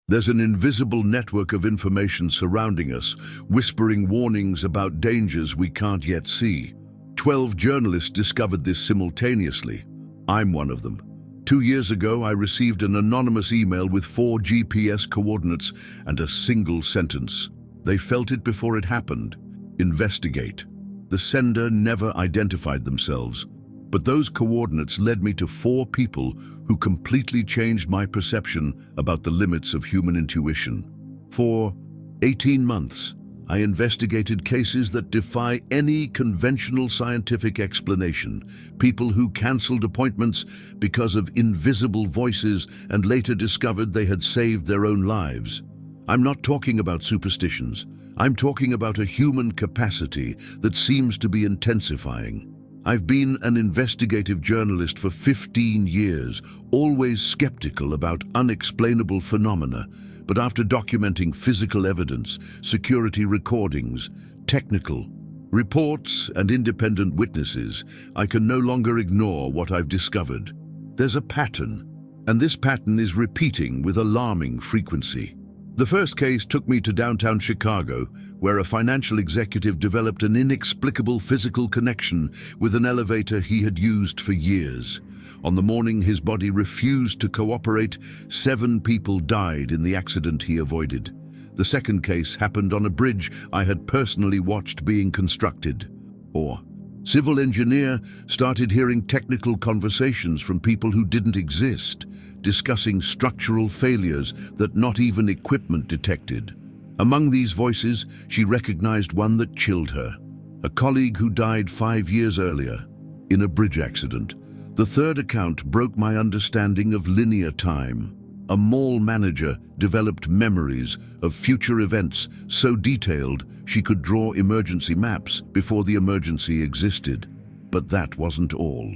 There's an invisible network of information surrounding us, whispering warnings about dangers we can't yet see. 12 journalists discovered this simultaneously. I'm one of them. 2 years ago, I received an anonymous email with 4 GPS coordinates and a single sentence. They felt it before it happened. Investigate. The sender never identified themselves, but those coordinates led me to 4 people who completely changed my perception about the limits of human intuition. For 18 months, I investigated cases that defy any conventional scientific explanation. People who cancelled appointments because of invisible voices and later discovered they had saved their own lives. I'm not talking about superstitions. I'm talking about a human capacity that seems to be intensifying. I've been an investigative journalist for 15 years, always skeptical about unexplainable phenomena. But after documenting physical evidence, security recordings, technical reports, and independent witnesses, I can no longer ignore what I've discovered. There's a pattern, and this pattern is repeating with alarming frequency. The first case took me to downtown Chicago, where a financial executive developed an inexplicable physical connection with an elevator he had used for years. On the morning his body refused to cooperate, 7 people died in the accident he avoided. The second case happened on a bridge I had personally watched being constructed. Or, civil engineer started hearing technical conversations from people who didn't exist, discussing structural failures that not even equipment detected. Among these voices, she recognized one that chilled her. A colleague who died 5 years earlier, in a bridge accident. The third account broke my understanding of linear time. A mall manager developed memories of future events so detailed she could draw emergency maps before the emergency existed. But that wasn't all.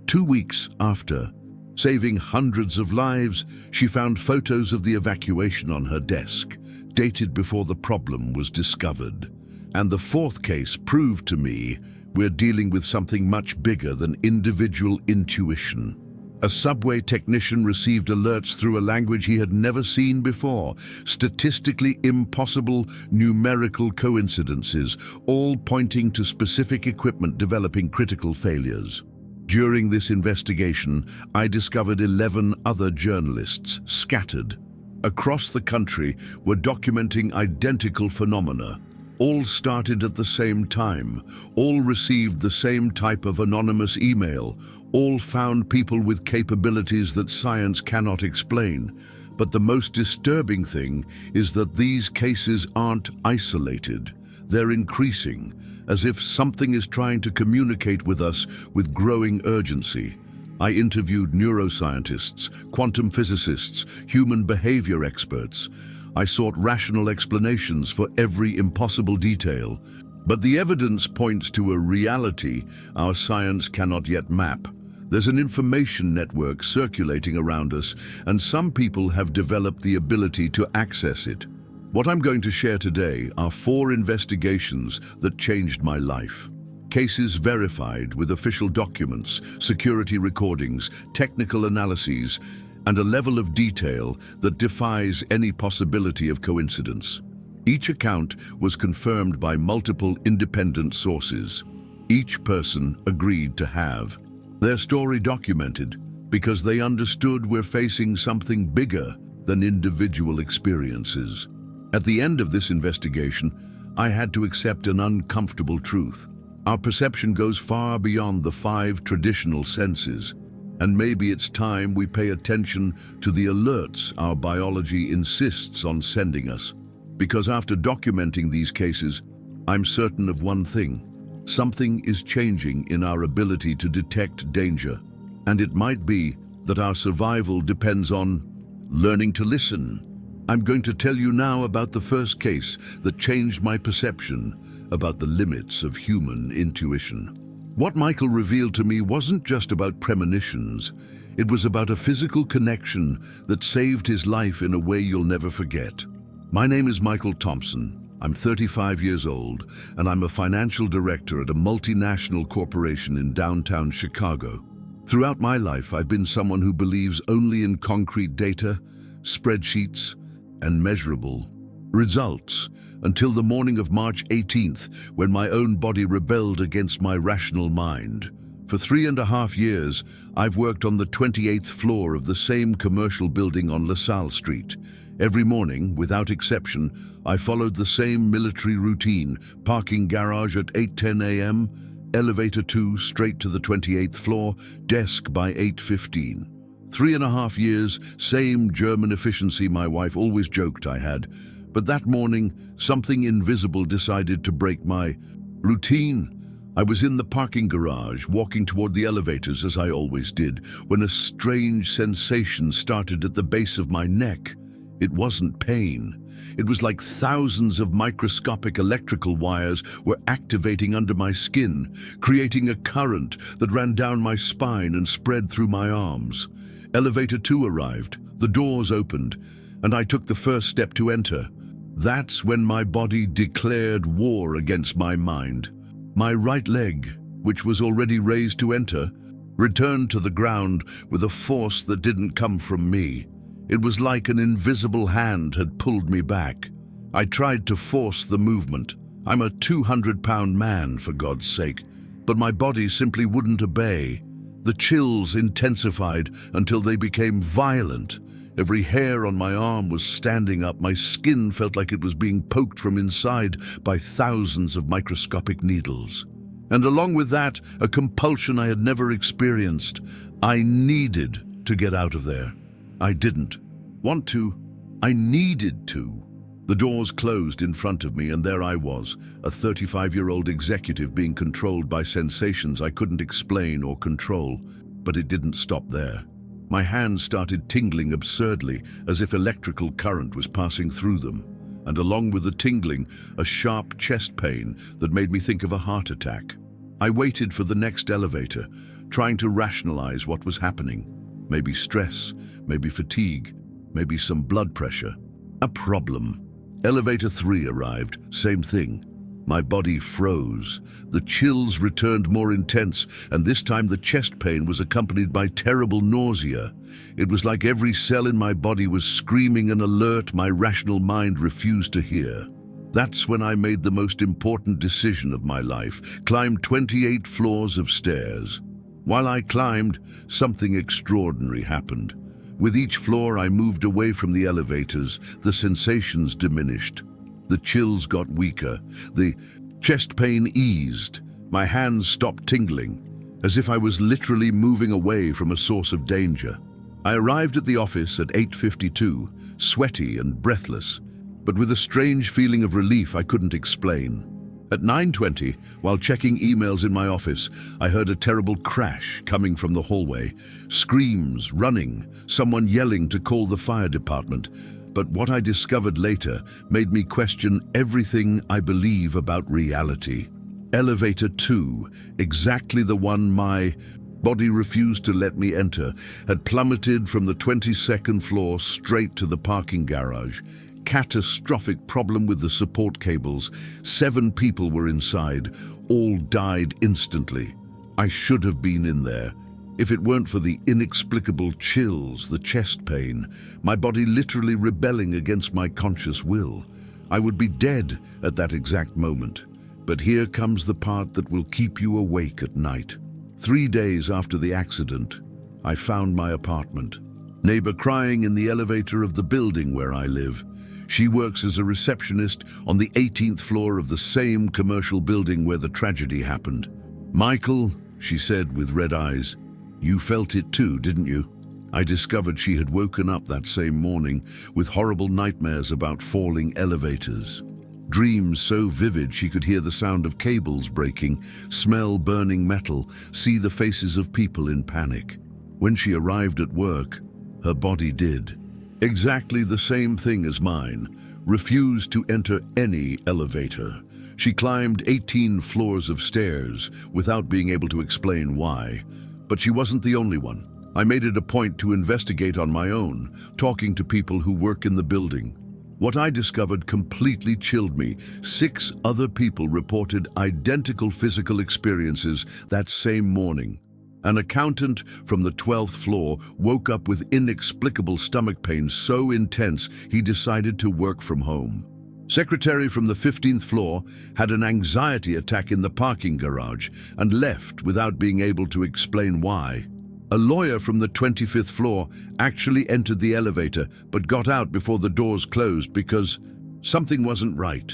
2 weeks after saving hundreds of lives, she found photos of the evacuation on her desk, dated before the problem was discovered. And the fourth case proved to me we're dealing with something much bigger than individual intuition. A subway technician received alerts through a language he had never seen before, statistically impossible numerical coincidences, all pointing to specific equipment developing critical failures. During this investigation, I discovered 11 other journalists scattered across the country were documenting identical phenomena. All started at the same time, all received the same type of anonymous email, all found people with capabilities that science cannot explain. But the most disturbing thing is that these cases aren't isolated. They're increasing, as if something is trying to communicate with us with growing urgency. I interviewed neuroscientists, quantum physicists, human behavior experts. I sought rational explanations for every impossible detail. But the evidence points to a reality our science cannot yet map. There's an information network circulating around us, and some people have developed the ability to access it. What I'm going to share today are 4 investigations that changed my life. Cases verified with official documents, security recordings, technical analyses, and a level of detail that defies any possibility of coincidence. Each account was confirmed by multiple independent sources. Each person agreed to have their story documented because they understood we're facing something bigger than individual experiences. At the end of this investigation, I had to accept an uncomfortable truth. Our perception goes far beyond the 5 traditional senses, and maybe it's time we pay attention to the alerts our biology insists on sending us. Because after documenting these cases, I'm certain of one thing. Something is changing in our ability to detect danger, and it might be that our survival depends on learning to listen. I'm going to tell you now about the first case that changed my perception about the limits of human intuition. What Michael revealed to me wasn't just about premonitions. It was about a physical connection that saved his life in a way you'll never forget. My name is Michael Thompson. I'm 35 years old, and I'm a financial director at a multinational corporation in downtown Chicago. Throughout my life, I've been someone who believes only in concrete data, spreadsheets, and measurable results until the morning of March 18th, when my own body rebelled against my rational mind. For 3.5 years, I've worked on the 28th floor of the same commercial building on LaSalle Street. Every morning, without exception, I followed the same military routine: parking garage at 8:10 a.m., elevator 2 straight to the 28th floor, desk by 8:15. 3.5 years, same German efficiency my wife always joked I had. But that morning, something invisible decided to break my routine. I was in the parking garage, walking toward the elevators as I always did, when a strange sensation started at the base of my neck. It wasn't pain. It was like thousands of microscopic electrical wires were activating under my skin, creating a current that ran down my spine and spread through my arms. Elevator 2 arrived, the doors opened, and I took the first step to enter. That's when my body declared war against my mind. My right leg, which was already raised to enter, returned to the ground with a force that didn't come from me. It was like an invisible hand had pulled me back. I tried to force the movement. I'm a 200-pound man, for God's sake, but my body simply wouldn't obey. The chills intensified until they became violent. Every hair on my arm was standing up. My skin felt like it was being poked from inside by thousands of microscopic needles. And along with that, a compulsion I had never experienced. I needed to get out of there. I didn't want to. I needed to. The doors closed in front of me, and there I was, a 35-year-old executive being controlled by sensations I couldn't explain or control. But it didn't stop there. My hands started tingling absurdly, as if electrical current was passing through them, and along with the tingling, a sharp chest pain that made me think of a heart attack. I waited for the next elevator, trying to rationalize what was happening. Maybe stress, maybe fatigue, maybe some blood pressure. A problem. Elevator 3 arrived, same thing. My body froze. The chills returned more intense, and this time the chest pain was accompanied by terrible nausea. It was like every cell in my body was screaming an alert my rational mind refused to hear. That's when I made the most important decision of my life: climb 28 floors of stairs. While I climbed, something extraordinary happened. With each floor I moved away from the elevators, the sensations diminished. The chills got weaker. The chest pain eased. My hands stopped tingling, as if I was literally moving away from a source of danger. I arrived at the office at 8:52, sweaty and breathless, but with a strange feeling of relief I couldn't explain. At 9:20, while checking emails in my office, I heard a terrible crash coming from the hallway. Screams, running, someone yelling to call the fire department. But what I discovered later made me question everything I believe about reality. Elevator 2, exactly the one my body refused to let me enter, had plummeted from the 22nd floor straight to the parking garage. Catastrophic problem with the support cables. 7 people were inside. All died instantly. I should have been in there. If it weren't for the inexplicable chills, the chest pain, my body literally rebelling against my conscious will, I would be dead at that exact moment. But here comes the part that will keep you awake at night. 3 days after the accident, I found my apartment. Neighbor crying in the elevator of the building where I live. She works as a receptionist on the 18th floor of the same commercial building where the tragedy happened. "Michael," she said with red eyes, "you felt it too, didn't you?" I discovered she had woken up that same morning with horrible nightmares about falling elevators. Dreams so vivid she could hear the sound of cables breaking, smell burning metal, see the faces of people in panic. When she arrived at work, her body did exactly the same thing as mine, refused to enter any elevator. She climbed 18 floors of stairs without being able to explain why. But she wasn't the only one. I made it a point to investigate on my own, talking to people who work in the building. What I discovered completely chilled me. 6 other people reported identical physical experiences that same morning. An accountant from the 12th floor woke up with inexplicable stomach pain so intense he decided to work from home. Secretary from the 15th floor had an anxiety attack in the parking garage and left without being able to explain why. A lawyer from the 25th floor actually entered the elevator but got out before the doors closed because something wasn't right.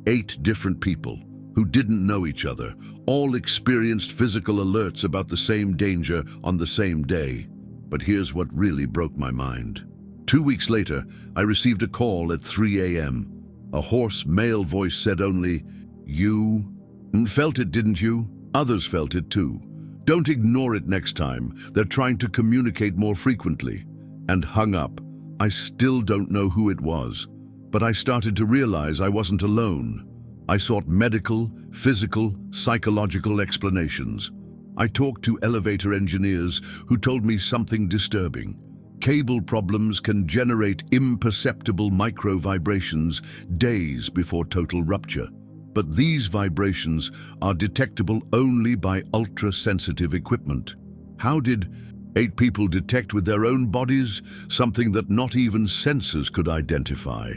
8 different people who didn't know each other all experienced physical alerts about the same danger on the same day. But here's what really broke my mind. 2 weeks later, I received a call at 3 a.m. A hoarse male voice said only, "You felt it, didn't you? Others felt it too. Don't ignore it next time. They're trying to communicate more frequently." And hung up. I still don't know who it was, but I started to realize I wasn't alone. I sought medical, physical, psychological explanations. I talked to elevator engineers who told me something disturbing. Cable problems can generate imperceptible micro vibrations days before total rupture. But these vibrations are detectable only by ultra-sensitive equipment. How did 8 people detect with their own bodies something that not even sensors could identify?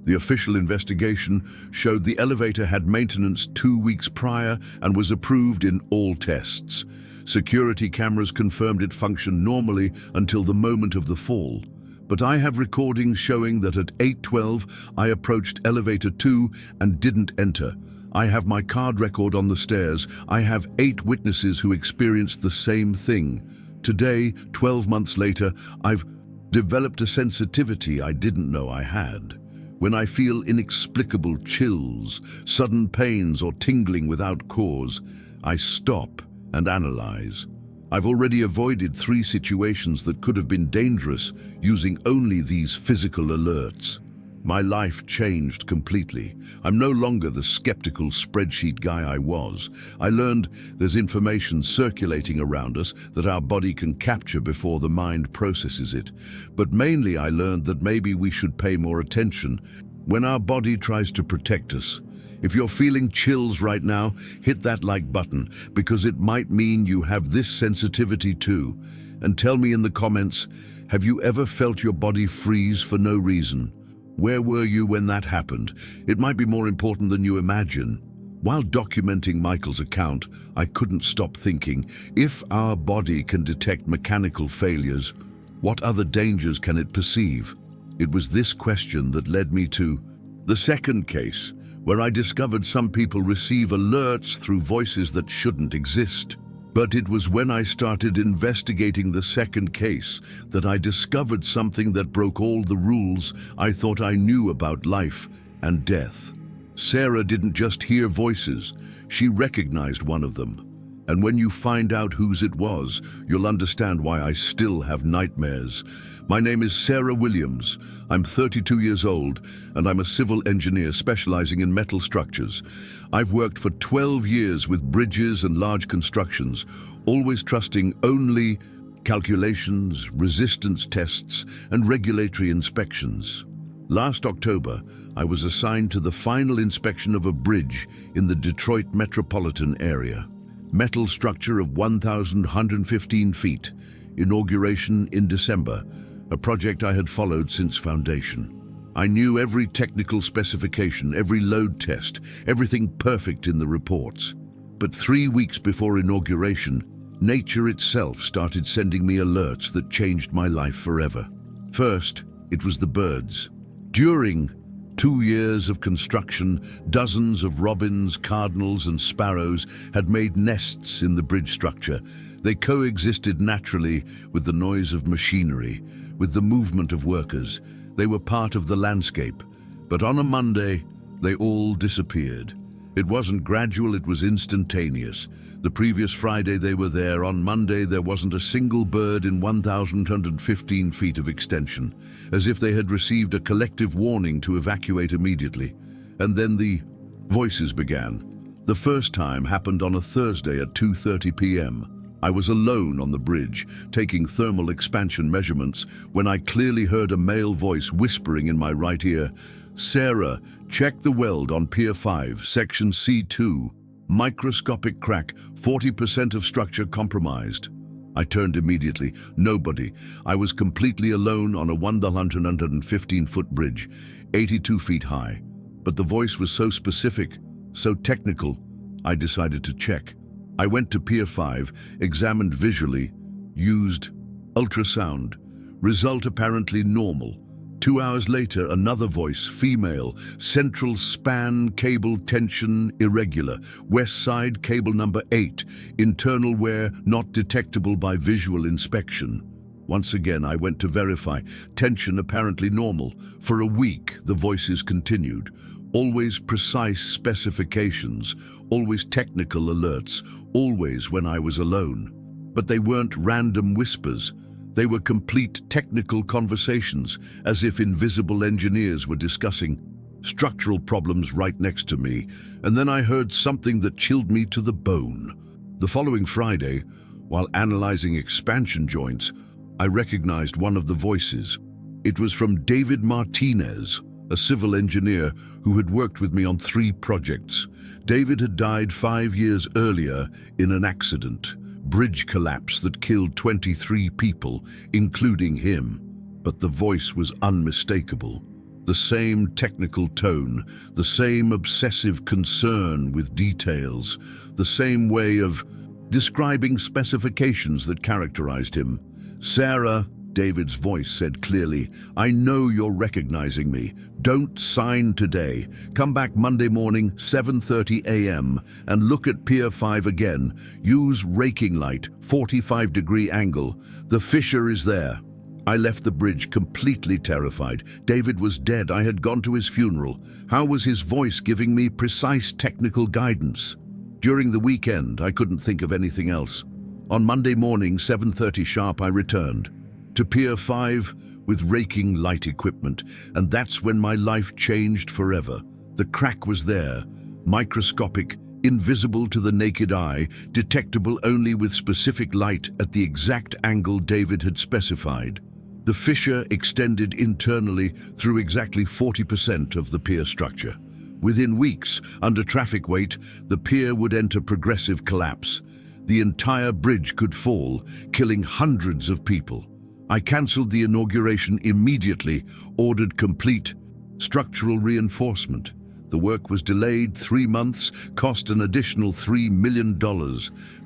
The official investigation showed the elevator had maintenance 2 weeks prior and was approved in all tests. Security cameras confirmed it functioned normally until the moment of the fall. But I have recordings showing that at 8:12 I approached elevator 2 and didn't enter. I have my card record on the stairs. I have 8 witnesses who experienced the same thing. Today, 12 months later, I've developed a sensitivity I didn't know I had. When I feel inexplicable chills, sudden pains, or tingling without cause, I stop and analyze. I've already avoided 3 situations that could have been dangerous using only these physical alerts. My life changed completely. I'm no longer the skeptical spreadsheet guy I was. I learned there's information circulating around us that our body can capture before the mind processes it. But mainly I learned that maybe we should pay more attention when our body tries to protect us. If you're feeling chills right now, hit that like button, because it might mean you have this sensitivity too. And tell me in the comments, have you ever felt your body freeze for no reason? Where were you when that happened? It might be more important than you imagine. While documenting Michael's account, I couldn't stop thinking, if our body can detect mechanical failures, what other dangers can it perceive? It was this question that led me to the second case, where I discovered some people receive alerts through voices that shouldn't exist. But it was when I started investigating the second case that I discovered something that broke all the rules I thought I knew about life and death. Sarah didn't just hear voices, she recognized one of them. And when you find out whose it was, you'll understand why I still have nightmares. My name is Sarah Williams. I'm 32 years old, and I'm a civil engineer specializing in metal structures. I've worked for 12 years with bridges and large constructions, always trusting only calculations, resistance tests, and regulatory inspections. Last October, I was assigned to the final inspection of a bridge in the Detroit metropolitan area. Metal structure of 1,115 feet, inauguration in December, a project I had followed since foundation. I knew every technical specification, every load test, everything perfect in the reports. But 3 weeks before inauguration, nature itself started sending me alerts that changed my life forever. First, it was the birds. During 2 years of construction, dozens of robins, cardinals, and sparrows had made nests in the bridge structure. They coexisted naturally with the noise of machinery, with the movement of workers. They were part of the landscape. But on a Monday, they all disappeared. It wasn't gradual, it was instantaneous. The previous Friday they were there. On Monday there wasn't a single bird in 1,115 feet of extension, as if they had received a collective warning to evacuate immediately. And then the voices began. The first time happened on a Thursday at 2:30 p.m. I was alone on the bridge, taking thermal expansion measurements, when I clearly heard a male voice whispering in my right ear, "Sarah, check the weld on Pier 5, Section C2. Microscopic crack, 40% of structure compromised." I turned immediately. Nobody. I was completely alone on a 115-foot bridge, 82 feet high. But the voice was so specific, so technical, I decided to check. I went to Pier 5, examined visually, used ultrasound. Result apparently normal. 2 hours later, another voice, female, central span cable tension irregular, west side cable number 8, internal wear not detectable by visual inspection. Once again, I went to verify, tension apparently normal. For a week, the voices continued. Always precise specifications, always technical alerts, always when I was alone. But they weren't random whispers. They were complete technical conversations, as if invisible engineers were discussing structural problems right next to me. And then I heard something that chilled me to the bone. The following Friday, while analyzing expansion joints, I recognized one of the voices. It was from David Martinez, a civil engineer who had worked with me on 3 projects. David had died 5 years earlier in an accident. Bridge collapse that killed 23 people, including him. But the voice was unmistakable. The same technical tone, the same obsessive concern with details, the same way of describing specifications that characterized him. "Sarah," David's voice said clearly, "I know you're recognizing me. Don't sign today. Come back Monday morning, 7:30 a.m., and look at Pier 5 again. Use raking light, 45-degree angle. The fissure is there." I left the bridge completely terrified. David was dead. I had gone to his funeral. How was his voice giving me precise technical guidance? During the weekend, I couldn't think of anything else. On Monday morning, 7:30 sharp, I returned to Pier 5 with raking light equipment, and that's when my life changed forever. The crack was there, microscopic, invisible to the naked eye, detectable only with specific light at the exact angle David had specified. The fissure extended internally through exactly 40% of the pier structure. Within weeks, under traffic weight, the pier would enter progressive collapse. The entire bridge could fall, killing hundreds of people. I cancelled the inauguration immediately, ordered complete structural reinforcement. The work was delayed 3 months, cost an additional $3 million,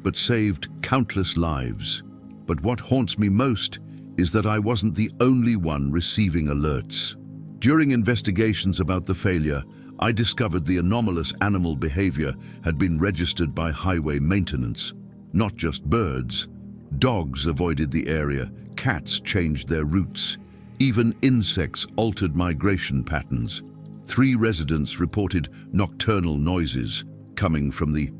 but saved countless lives. But what haunts me most is that I wasn't the only one receiving alerts. During investigations about the failure, I discovered the anomalous animal behavior had been registered by highway maintenance. Not just birds. Dogs avoided the area, cats changed their routes. Even insects altered migration patterns. 3 residents reported nocturnal noises coming from the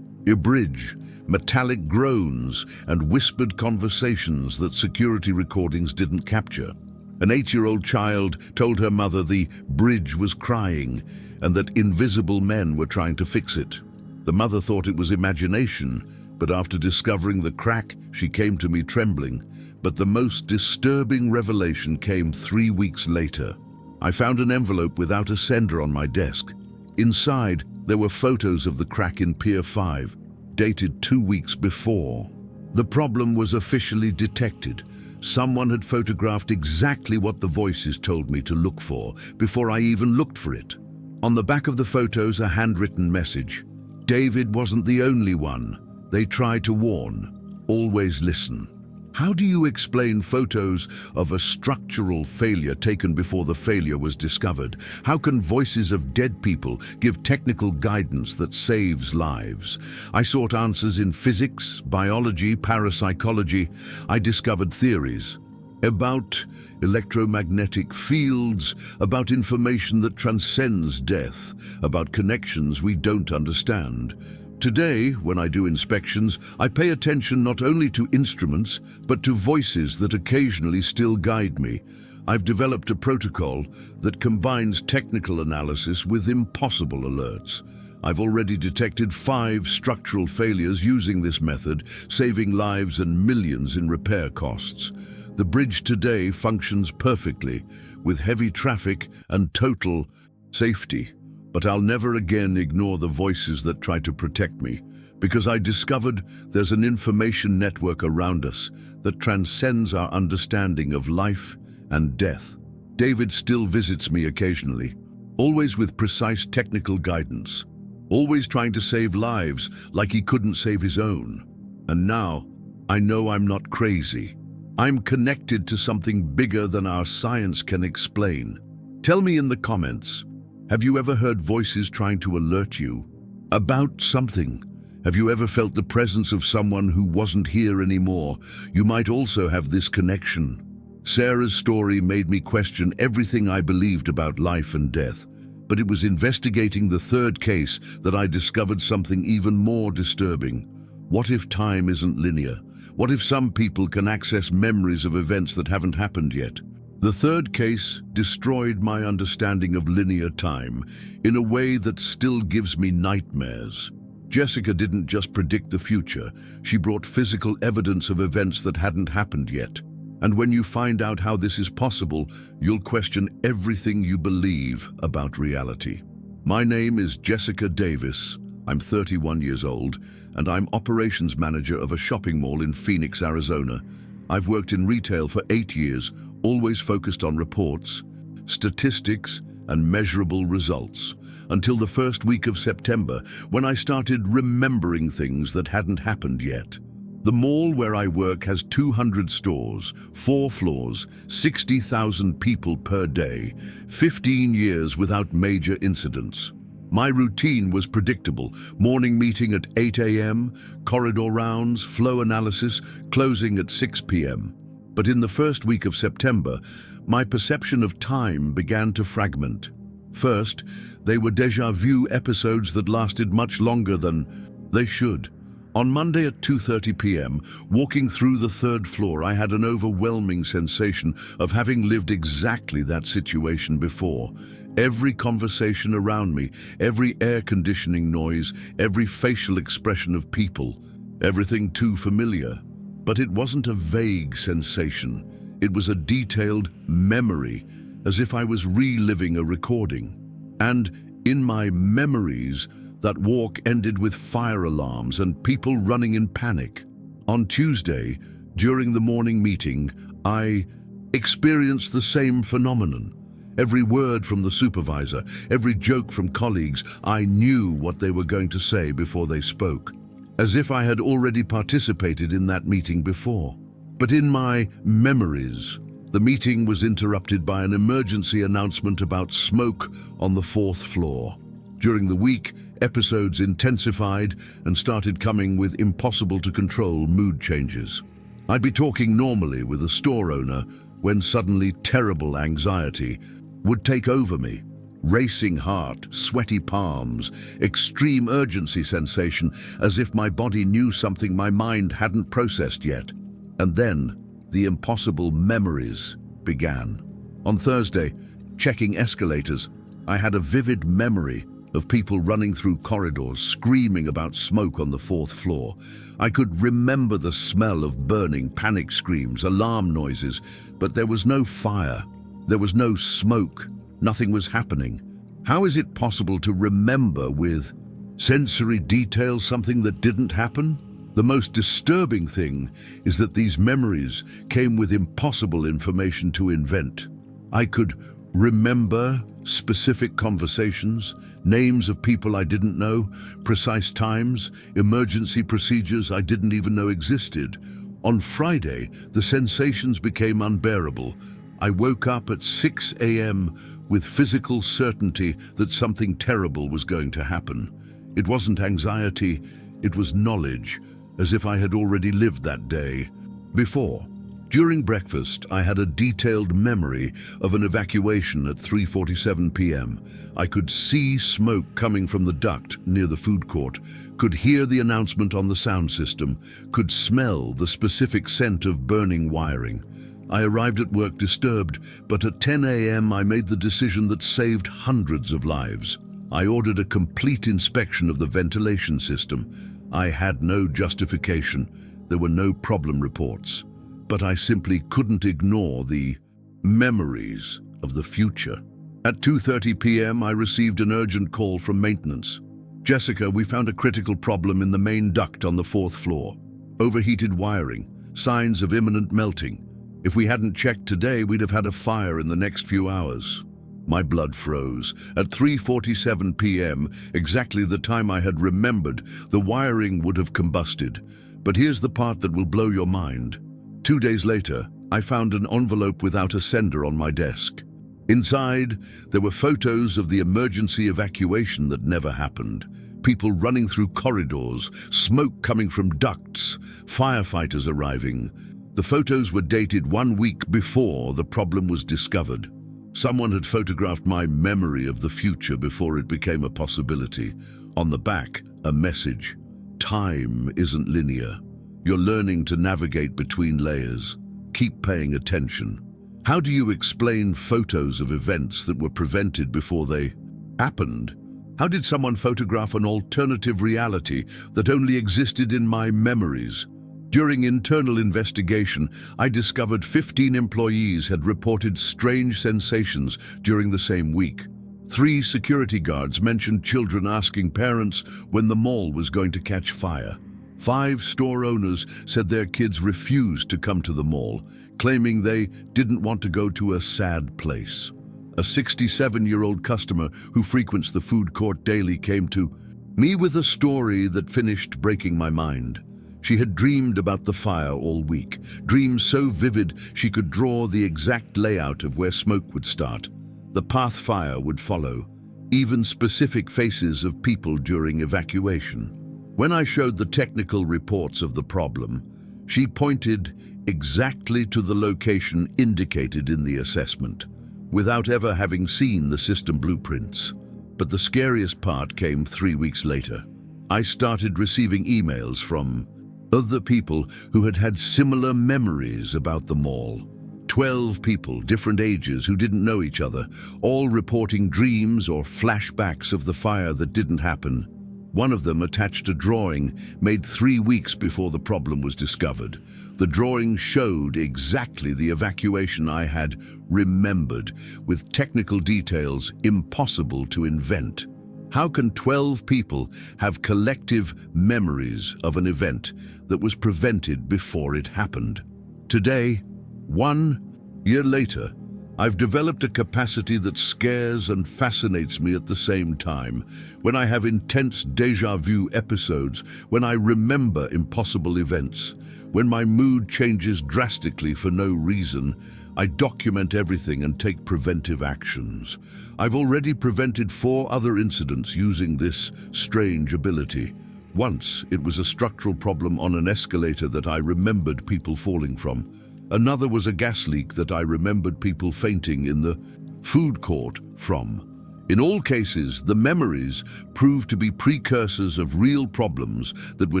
bridge, metallic groans and whispered conversations that security recordings didn't capture. An 8-year-old child told her mother the bridge was crying and that invisible men were trying to fix it. The mother thought it was imagination, but after discovering the crack, she came to me trembling. But the most disturbing revelation came 3 weeks later. I found an envelope without a sender on my desk. Inside, there were photos of the crack in Pier 5, dated 2 weeks before. The problem was officially detected. Someone had photographed exactly what the voices told me to look for before I even looked for it. On the back of the photos, a handwritten message. David wasn't the only one. They tried to warn. Always listen. How do you explain photos of a structural failure taken before the failure was discovered? How can voices of dead people give technical guidance that saves lives? I sought answers in physics, biology, parapsychology. I discovered theories about electromagnetic fields, about information that transcends death, about connections we don't understand. Today, when I do inspections, I pay attention not only to instruments, but to voices that occasionally still guide me. I've developed a protocol that combines technical analysis with impossible alerts. I've already detected 5 structural failures using this method, saving lives and millions in repair costs. The bridge today functions perfectly, with heavy traffic and total safety. But I'll never again ignore the voices that try to protect me, Because I discovered there's an information network around us that transcends our understanding of life and death. David still visits me occasionally, always with precise technical guidance, always trying to save lives like he couldn't save his own. And now, I know I'm not crazy. I'm connected to something bigger than our science can explain. Tell me in the comments, have you ever heard voices trying to alert you about something? Have you ever felt the presence of someone who wasn't here anymore? You might also have this connection. Sarah's story made me question everything I believed about life and death, but it was investigating the third case that I discovered something even more disturbing. What if time isn't linear? What if some people can access memories of events that haven't happened yet? The third case destroyed my understanding of linear time in a way that still gives me nightmares. Jessica didn't just predict the future, she brought physical evidence of events that hadn't happened yet. And when you find out how this is possible, you'll question everything you believe about reality. My name is Jessica Davis. I'm 31 years old, and I'm operations manager of a shopping mall in Phoenix, Arizona. I've worked in retail for 8 years, always focused on reports, statistics, and measurable results, until the first week of September, when I started remembering things that hadn't happened yet. The mall where I work has 200 stores, 4 floors, 60,000 people per day, 15 years without major incidents. My routine was predictable: morning meeting at 8 a.m., corridor rounds, flow analysis, closing at 6 p.m. But in the first week of September, my perception of time began to fragment. First, they were déjà vu episodes that lasted much longer than they should. On Monday at 2:30 p.m., walking through the 3rd floor, I had an overwhelming sensation of having lived exactly that situation before. Every conversation around me, every air conditioning noise, every facial expression of people, everything too familiar. But it wasn't a vague sensation. It was a detailed memory, as if I was reliving a recording. And in my memories, that walk ended with fire alarms and people running in panic. On Tuesday, during the morning meeting, I experienced the same phenomenon. Every word from the supervisor, every joke from colleagues, I knew what they were going to say before they spoke, as if I had already participated in that meeting before. But in my memories, the meeting was interrupted by an emergency announcement about smoke on the 4th floor. During the week, episodes intensified and started coming with impossible-to-control mood changes. I'd be talking normally with a store owner when suddenly terrible anxiety would take over me. Racing heart, sweaty palms, extreme urgency sensation, as if my body knew something my mind hadn't processed yet. And then, the impossible memories began. On Thursday, checking escalators, I had a vivid memory of people running through corridors, screaming about smoke on the 4th floor. I could remember the smell of burning, panic screams, alarm noises, but there was no fire. There was no smoke. Nothing was happening. How is it possible to remember with sensory detail something that didn't happen? The most disturbing thing is that these memories came with impossible information to invent. I could remember specific conversations, names of people I didn't know, precise times, emergency procedures I didn't even know existed. On Friday, the sensations became unbearable. I woke up at 6 a.m. with physical certainty that something terrible was going to happen. It wasn't anxiety, it was knowledge, as if I had already lived that day before. During breakfast, I had a detailed memory of an evacuation at 3:47 p.m. I could see smoke coming from the duct near the food court, could hear the announcement on the sound system, could smell the specific scent of burning wiring. I arrived at work disturbed, but at 10 a.m. I made the decision that saved hundreds of lives. I ordered a complete inspection of the ventilation system. I had no justification. There were no problem reports. But I simply couldn't ignore the memories of the future. At 2:30 p.m., I received an urgent call from maintenance. Jessica, we found a critical problem in the main duct on the 4th floor. Overheated wiring, signs of imminent melting. If we hadn't checked today, we'd have had a fire in the next few hours. My blood froze. At 3:47 p.m., exactly the time I had remembered, the wiring would have combusted. But here's the part that will blow your mind. 2 days later, I found an envelope without a sender on my desk. Inside, there were photos of the emergency evacuation that never happened. People running through corridors, smoke coming from ducts, firefighters arriving. The photos were dated 1 week before the problem was discovered. Someone had photographed my memory of the future before it became a possibility. On the back, a message. Time isn't linear. You're learning to navigate between layers. Keep paying attention. How do you explain photos of events that were prevented before they happened? How did someone photograph an alternative reality that only existed in my memories? During internal investigation, I discovered 15 employees had reported strange sensations during the same week. 3 security guards mentioned children asking parents when the mall was going to catch fire. 5 store owners said their kids refused to come to the mall, claiming they didn't want to go to a sad place. A 67-year-old customer who frequents the food court daily came to me with a story that finished breaking my mind. She had dreamed about the fire all week, dreams so vivid she could draw the exact layout of where smoke would start. The path fire would follow, even specific faces of people during evacuation. When I showed the technical reports of the problem, she pointed exactly to the location indicated in the assessment, without ever having seen the system blueprints. But the scariest part came 3 weeks later. I started receiving emails from other people who had had similar memories about the mall. 12 people, different ages, who didn't know each other, all reporting dreams or flashbacks of the fire that didn't happen. One of them attached a drawing made 3 weeks before the problem was discovered. The drawing showed exactly the evacuation I had remembered, with technical details impossible to invent. How can 12 people have collective memories of an event that was prevented before it happened? Today, 1 year later, I've developed a capacity that scares and fascinates me at the same time. When I have intense déjà vu episodes, when I remember impossible events, when my mood changes drastically for no reason, I document everything and take preventive actions. I've already prevented 4 other incidents using this strange ability. Once, it was a structural problem on an escalator that I remembered people falling from. Another was a gas leak that I remembered people fainting in the food court from. In all cases, the memories proved to be precursors of real problems that were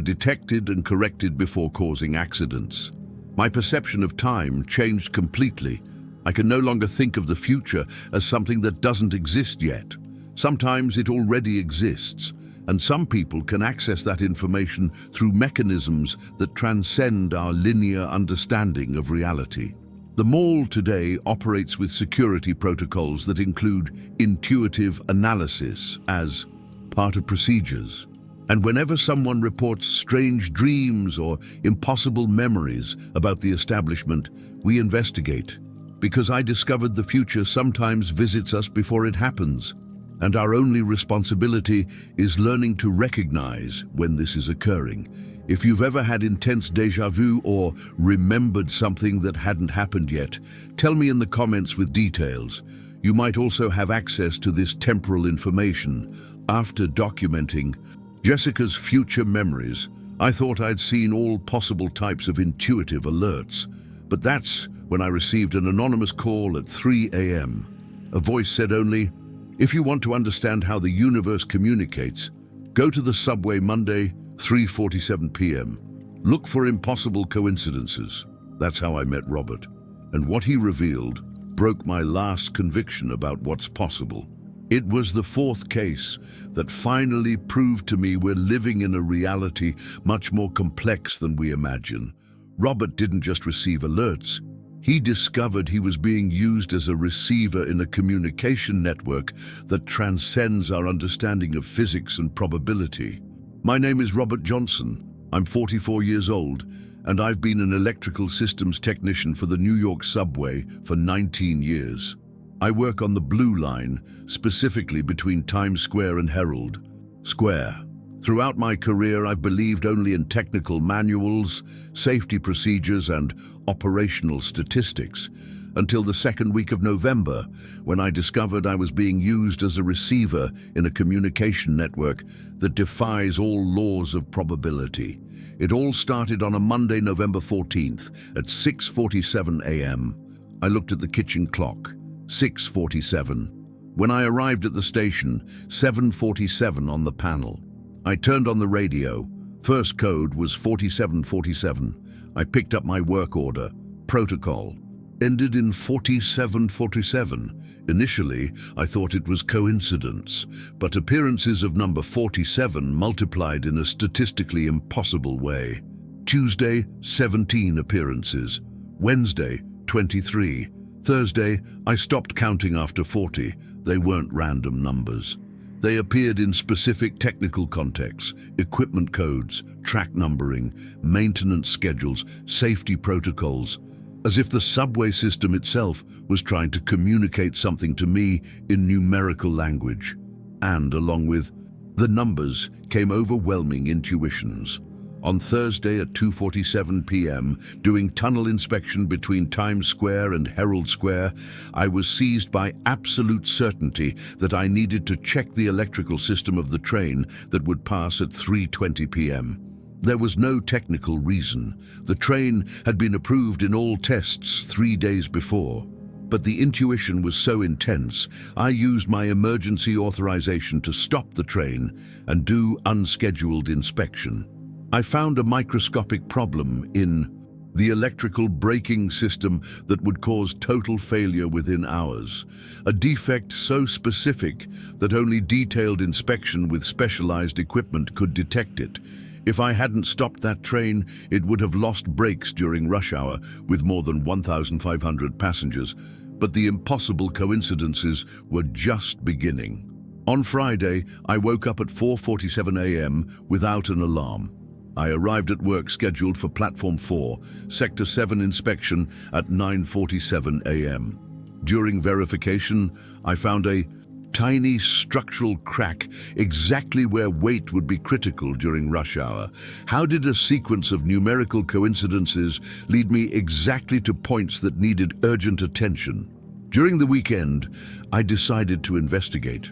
detected and corrected before causing accidents. My perception of time changed completely. I can no longer think of the future as something that doesn't exist yet. Sometimes it already exists, and some people can access that information through mechanisms that transcend our linear understanding of reality. The mall today operates with security protocols that include intuitive analysis as part of procedures. And whenever someone reports strange dreams or impossible memories about the establishment, we investigate. Because I discovered the future sometimes visits us before it happens, and our only responsibility is learning to recognize when this is occurring. If you've ever had intense déjà vu or remembered something that hadn't happened yet, tell me in the comments with details. You might also have access to this temporal information. After documenting Jessica's future memories, I thought I'd seen all possible types of intuitive alerts. But that's when I received an anonymous call at 3 a.m. A voice said only, "If you want to understand how the universe communicates, go to the subway Monday, 3:47 p.m. Look for impossible coincidences." That's how I met Robert. And what he revealed broke my last conviction about what's possible. It was the 4th case that finally proved to me we're living in a reality much more complex than we imagine. Robert didn't just receive alerts, He discovered he was being used as a receiver in a communication network that transcends our understanding of physics and probability. My name is Robert Johnson. I'm 44 years old, and I've been an electrical systems technician for the New York subway for 19 years. I work on the Blue Line, specifically between Times Square and Herald Square. Throughout my career, I've believed only in technical manuals, safety procedures, and operational statistics, until the second week of November, when I discovered I was being used as a receiver in a communication network that defies all laws of probability. It all started on a Monday, November 14th, at 6:47 a.m. I looked at the kitchen clock, 6:47. When I arrived at the station, 7:47 on the panel. I turned on the radio. First code was 4747. I picked up my work order. Protocol ended in 4747. Initially, I thought it was coincidence, but appearances of number 47 multiplied in a statistically impossible way. Tuesday, 17 appearances. Wednesday, 23. Thursday, I stopped counting after 40. They weren't random numbers. They appeared in specific technical contexts: equipment codes, track numbering, maintenance schedules, safety protocols, as if the subway system itself was trying to communicate something to me in numerical language. And along with the numbers came overwhelming intuitions. On Thursday at 2:47 p.m., doing tunnel inspection between Times Square and Herald Square, I was seized by absolute certainty that I needed to check the electrical system of the train that would pass at 3:20 p.m. There was no technical reason. The train had been approved in all tests 3 days before. But the intuition was so intense, I used my emergency authorization to stop the train and do unscheduled inspection. I found a microscopic problem in the electrical braking system that would cause total failure within hours. A defect so specific that only detailed inspection with specialized equipment could detect it. If I hadn't stopped that train, it would have lost brakes during rush hour with more than 1,500 passengers. But the impossible coincidences were just beginning. On Friday, I woke up at 4:47 a.m. without an alarm. I arrived at work scheduled for Platform 4, Sector 7 inspection at 9:47 a.m. During verification, I found a tiny structural crack exactly where weight would be critical during rush hour. How did a sequence of numerical coincidences lead me exactly to points that needed urgent attention? During the weekend, I decided to investigate.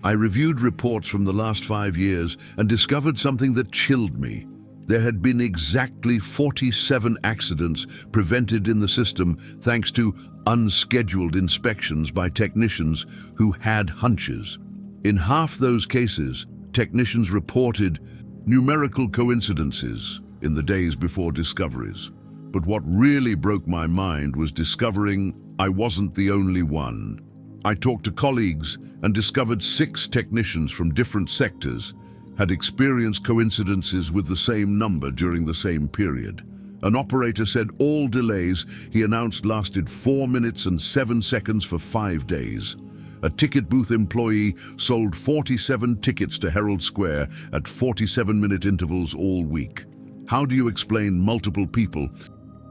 I reviewed reports from the last 5 years and discovered something that chilled me. There had been exactly 47 accidents prevented in the system thanks to unscheduled inspections by technicians who had hunches. In half those cases, technicians reported numerical coincidences in the days before discoveries. But what really broke my mind was discovering I wasn't the only one. I talked to colleagues and discovered 6 technicians from different sectors had experienced coincidences with the same number during the same period. An operator said all delays he announced lasted 4 minutes and 7 seconds for 5 days. A ticket booth employee sold 47 tickets to Herald Square at 47-minute intervals all week. How do you explain multiple people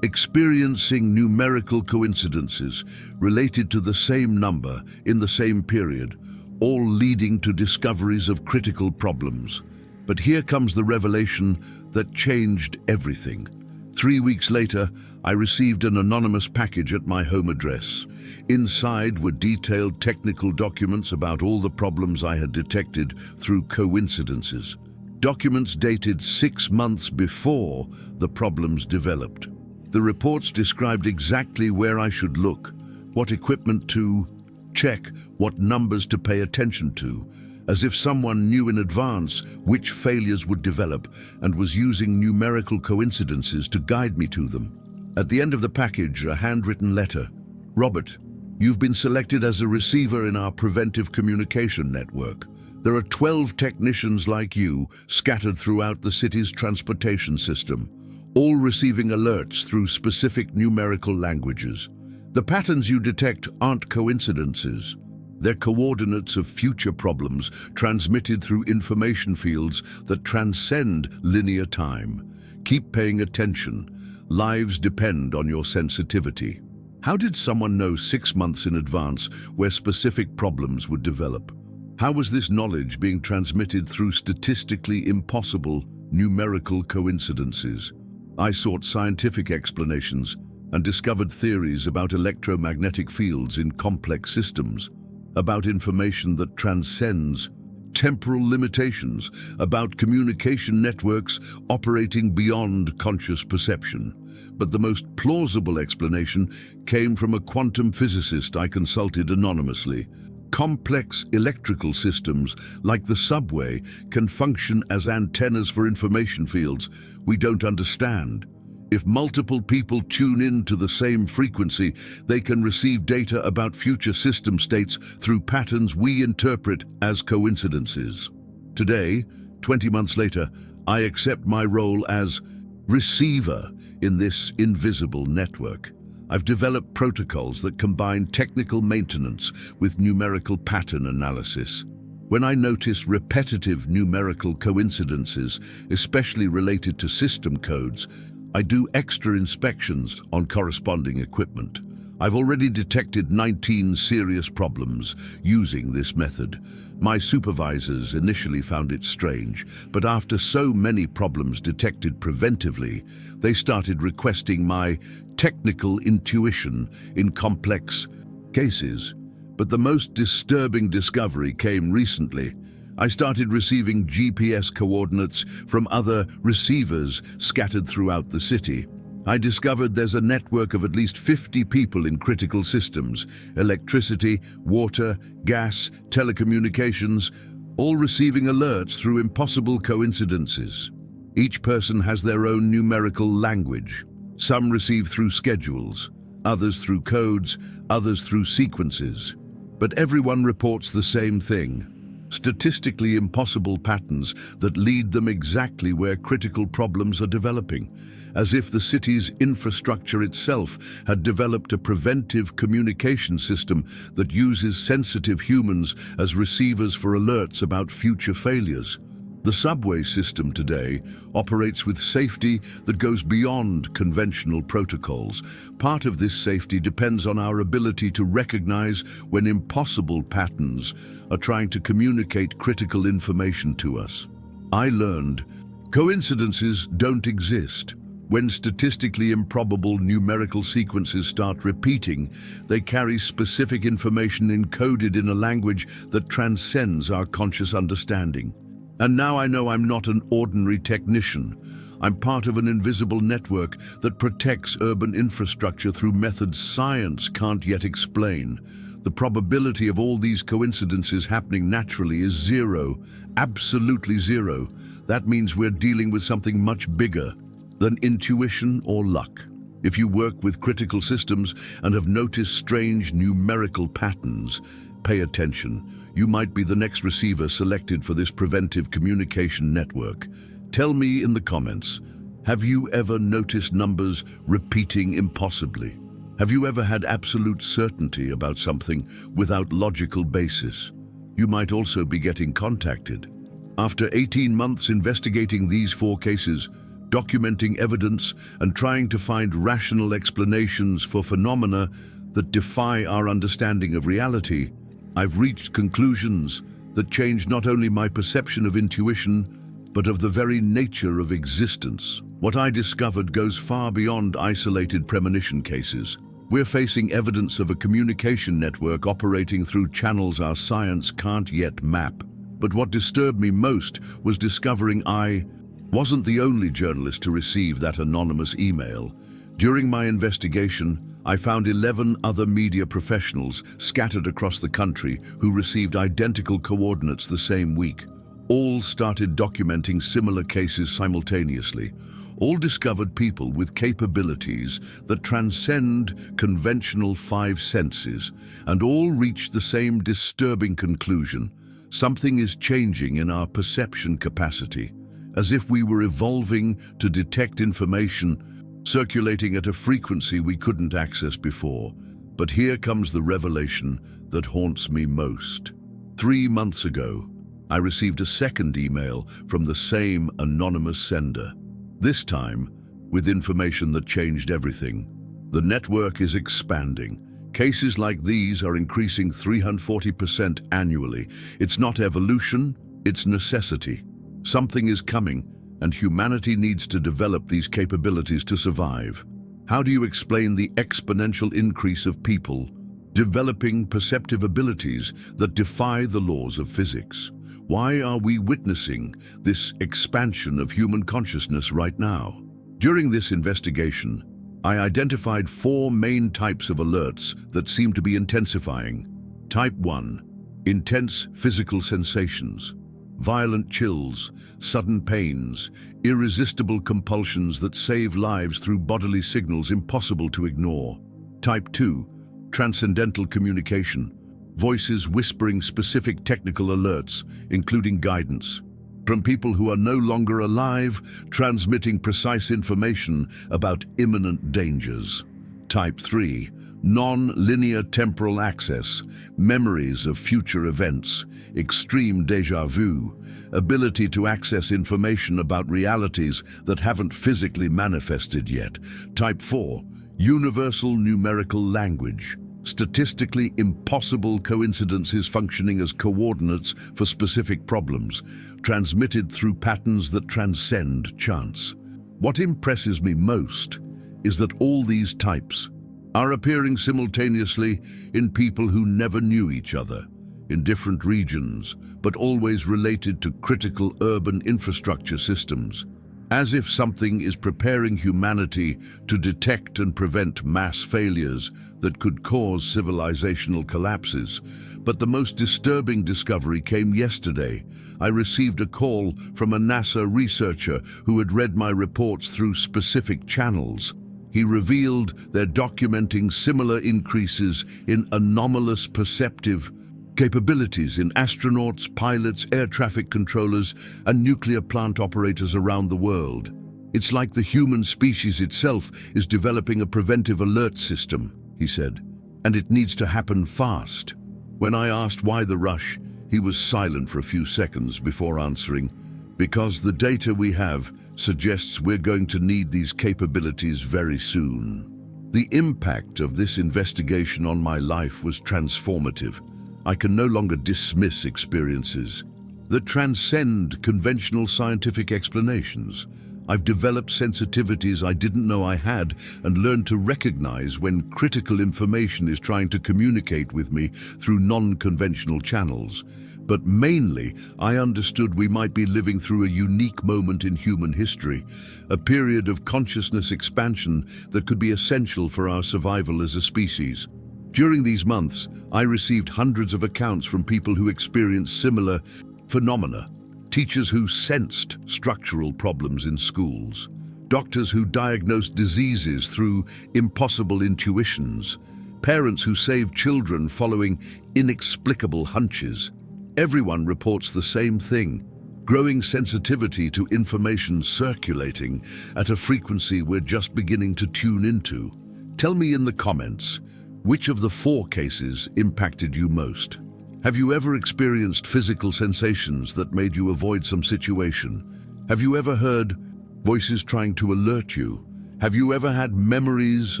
experiencing numerical coincidences related to the same number in the same period, all leading to discoveries of critical problems? But here comes the revelation that changed everything. 3 weeks later, I received an anonymous package at my home address. Inside were detailed technical documents about all the problems I had detected through coincidences. Documents dated 6 months before the problems developed. The reports described exactly where I should look, what equipment to check, what numbers to pay attention to, as if someone knew in advance which failures would develop and was using numerical coincidences to guide me to them. At the end of the package, a handwritten letter. Robert, you've been selected as a receiver in our preventive communication network. There are 12 technicians like you scattered throughout the city's transportation system. all receiving alerts through specific numerical languages. The patterns you detect aren't coincidences. They're coordinates of future problems transmitted through information fields that transcend linear time. Keep paying attention. Lives depend on your sensitivity. How did someone know 6 months in advance where specific problems would develop? How was this knowledge being transmitted through statistically impossible numerical coincidences? I sought scientific explanations and discovered theories about electromagnetic fields in complex systems, about information that transcends temporal limitations, about communication networks operating beyond conscious perception. But the most plausible explanation came from a quantum physicist I consulted anonymously. Complex electrical systems, like the subway, can function as antennas for information fields we don't understand. If multiple people tune in to the same frequency, they can receive data about future system states through patterns we interpret as coincidences. Today, 20 months later, I accept my role as receiver in this invisible network. I've developed protocols that combine technical maintenance with numerical pattern analysis. When I notice repetitive numerical coincidences, especially related to system codes, I do extra inspections on corresponding equipment. I've already detected 19 serious problems using this method. My supervisors initially found it strange, but after so many problems detected preventively, they started requesting my technical intuition in complex cases. But the most disturbing discovery came recently. I started receiving GPS coordinates from other receivers scattered throughout the city. I discovered there's a network of at least 50 people in critical systems: electricity, water, gas, telecommunications, all receiving alerts through impossible coincidences. Each person has their own numerical language. Some receive through schedules, others through codes, others through sequences. But everyone reports the same thing: statistically impossible patterns that lead them exactly where critical problems are developing, as if the city's infrastructure itself had developed a preventive communication system that uses sensitive humans as receivers for alerts about future failures. The subway system today operates with safety that goes beyond conventional protocols. Part of this safety depends on our ability to recognize when impossible patterns are trying to communicate critical information to us. I learned coincidences don't exist. When statistically improbable numerical sequences start repeating, they carry specific information encoded in a language that transcends our conscious understanding. And now I know I'm not an ordinary technician. I'm part of an invisible network that protects urban infrastructure through methods science can't yet explain. The probability of all these coincidences happening naturally is zero, absolutely zero. That means we're dealing with something much bigger than intuition or luck. If you work with critical systems and have noticed strange numerical patterns, pay attention. You might be the next receiver selected for this preventive communication network. Tell me in the comments, have you ever noticed numbers repeating impossibly? Have you ever had absolute certainty about something without logical basis? You might also be getting contacted. After 18 months investigating these 4 cases, documenting evidence and trying to find rational explanations for phenomena that defy our understanding of reality, I've reached conclusions that change not only my perception of intuition, but of the very nature of existence. What I discovered goes far beyond isolated premonition cases. We're facing evidence of a communication network operating through channels our science can't yet map. But what disturbed me most was discovering I wasn't the only journalist to receive that anonymous email. During my investigation, I found 11 other media professionals scattered across the country who received identical coordinates the same week. All started documenting similar cases simultaneously. All discovered people with capabilities that transcend conventional 5 senses, and all reached the same disturbing conclusion: something is changing in our perception capacity. as if we were evolving to detect information circulating at a frequency we couldn't access before. But here comes the revelation that haunts me most. 3 months ago, I received a second email from the same anonymous sender, this time with information that changed everything. The network is expanding. Cases like these are increasing 340% annually. It's not evolution, it's necessity. Something is coming, and humanity needs to develop these capabilities to survive. How do you explain the exponential increase of people developing perceptive abilities that defy the laws of physics? Why are we witnessing this expansion of human consciousness right now? During this investigation, I identified 4 main types of alerts that seem to be intensifying. Type 1, intense physical sensations, violent chills, sudden pains, irresistible compulsions that save lives through bodily signals impossible to ignore. Type 2, transcendental communication, voices whispering specific technical alerts, including guidance, from people who are no longer alive, transmitting precise information about imminent dangers. Type 3, non-linear temporal access, memories of future events, extreme déjà vu, ability to access information about realities that haven't physically manifested yet. Type 4, universal numerical language, statistically impossible coincidences functioning as coordinates for specific problems, transmitted through patterns that transcend chance. What impresses me most is that all these types are appearing simultaneously in people who never knew each other, in different regions, but always related to critical urban infrastructure systems, as if something is preparing humanity to detect and prevent mass failures that could cause civilizational collapses. But the most disturbing discovery came yesterday. I received a call from a NASA researcher who had read my reports through specific channels. He revealed they're documenting similar increases in anomalous perceptive capabilities in astronauts, pilots, air traffic controllers, and nuclear plant operators around the world. It's like the human species itself is developing a preventive alert system, he said, and it needs to happen fast. When I asked why the rush, he was silent for a few seconds before answering, because the data we have suggests we're going to need these capabilities very soon. The impact of this investigation on my life was transformative. I can no longer dismiss experiences that transcend conventional scientific explanations. I've developed sensitivities I didn't know I had and learned to recognize when critical information is trying to communicate with me through non-conventional channels. But mainly, I understood we might be living through a unique moment in human history, a period of consciousness expansion that could be essential for our survival as a species. During these months, I received hundreds of accounts from people who experienced similar phenomena. Teachers who sensed structural problems in schools, doctors who diagnosed diseases through impossible intuitions, parents who saved children following inexplicable hunches. Everyone reports the same thing: growing sensitivity to information circulating at a frequency we're just beginning to tune into. Tell me in the comments, which of the 4 cases impacted you most? Have you ever experienced physical sensations that made you avoid some situation? Have you ever heard voices trying to alert you? Have you ever had memories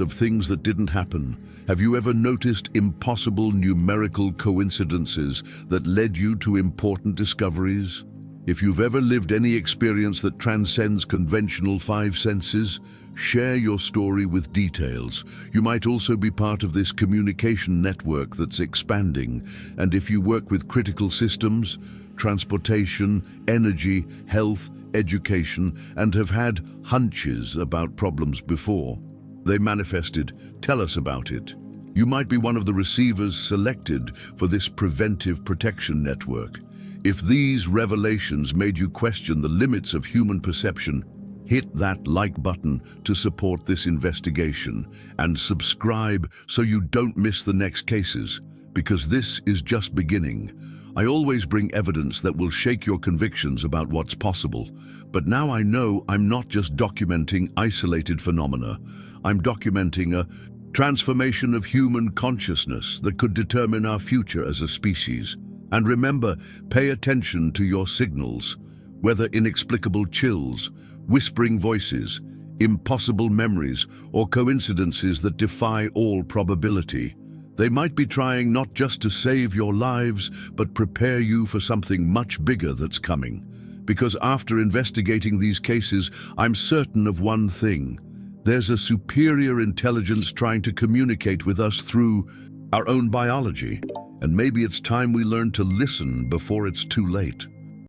of things that didn't happen? Have you ever noticed impossible numerical coincidences that led you to important discoveries? If you've ever lived any experience that transcends conventional 5 senses, share your story with details. You might also be part of this communication network that's expanding. And if you work with critical systems, transportation, energy, health, education, and have had hunches about problems before they manifested, tell us about it. You might be one of the receivers selected for this preventive protection network. If these revelations made you question the limits of human perception, hit that like button to support this investigation and subscribe so you don't miss the next cases, because this is just beginning. I always bring evidence that will shake your convictions about what's possible. But now I know I'm not just documenting isolated phenomena. I'm documenting a transformation of human consciousness that could determine our future as a species. And remember, pay attention to your signals, whether inexplicable chills, whispering voices, impossible memories, or coincidences that defy all probability. They might be trying not just to save your lives, but prepare you for something much bigger that's coming. Because after investigating these cases, I'm certain of one thing. There's a superior intelligence trying to communicate with us through our own biology. And maybe it's time we learn to listen before it's too late.